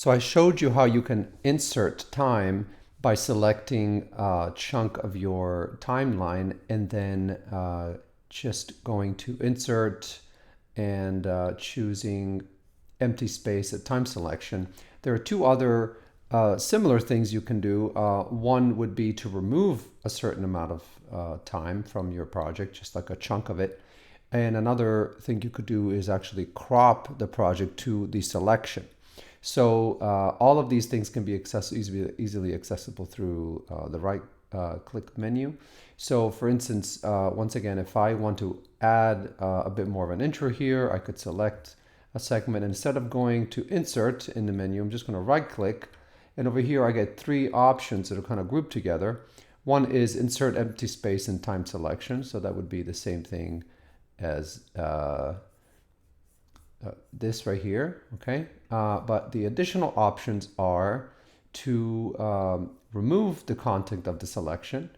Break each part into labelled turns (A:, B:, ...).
A: So I showed you how you can insert time by selecting a chunk of your timeline and then just going to insert and choosing empty space at time selection. There are two other similar things you can do. One would be to remove a certain amount of time from your project, just like a chunk of it. And another thing you could do is actually crop the project to the selection. So all of these things can be easily accessible through the right click menu. So for instance, once again, if I want to add a bit more of an intro here, I could select a segment. Instead of going to insert in the menu, I'm just going to right click. And over here, I get three options that are kind of grouped together. One is insert empty space and time selection. So that would be the same thing as this right here, okay? But the additional options are to remove the content of the selection,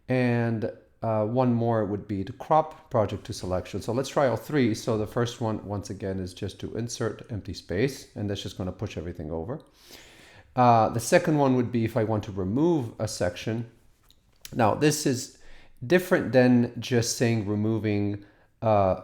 A: and one more would be to crop project to selection. So let's try all three. So the first one, once again, is just to insert empty space, and that's just going to push everything over. The second one would be if I want to remove a section. Now, this is different than just saying removing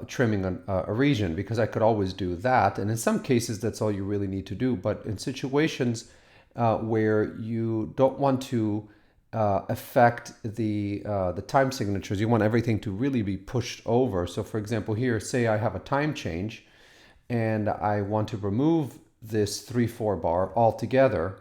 A: trimming a region, because I could always do that. And in some cases, that's all you really need to do. But in situations where you don't want to affect the time signatures, you want everything to really be pushed over. So for example, here, say I have a time change and I want to remove this 3/4 bar altogether.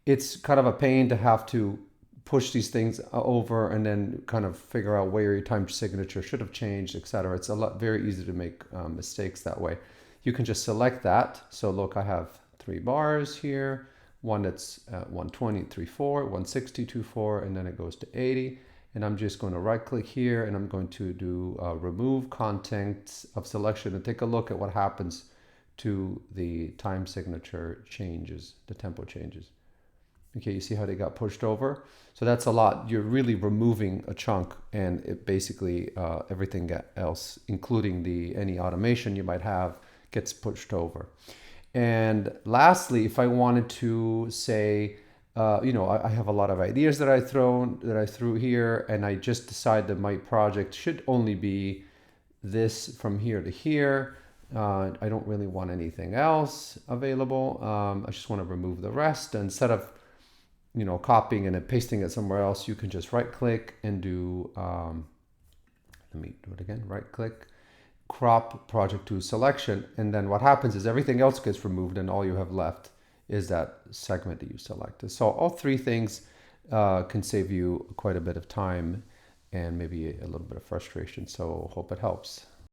A: It's kind of a pain to have to push these things over and then kind of figure out where your time signature should have changed, etc. It's very easy to make mistakes that way. You can just select that. So look, I have 3 bars here, one that's 120, 3/4, 160, 2/4, and then it goes to 80. And I'm just going to right click here and I'm going to do remove content of selection and take a look at what happens to the time signature changes, the tempo changes. Okay, you see how they got pushed over? So that's a lot. You're really removing a chunk, and it basically everything else, including any automation you might have, gets pushed over. And lastly, if I wanted to say, I have a lot of ideas that I threw here, and I just decide that my project should only be this from here to here. I don't really want anything else available. I just want to remove the rest. And instead of copying and then pasting it somewhere else, you can just right click and do, let me do it again, right click, crop project to selection. And then what happens is everything else gets removed and all you have left is that segment that you selected. So all three things can save you quite a bit of time and maybe a little bit of frustration. So hope it helps.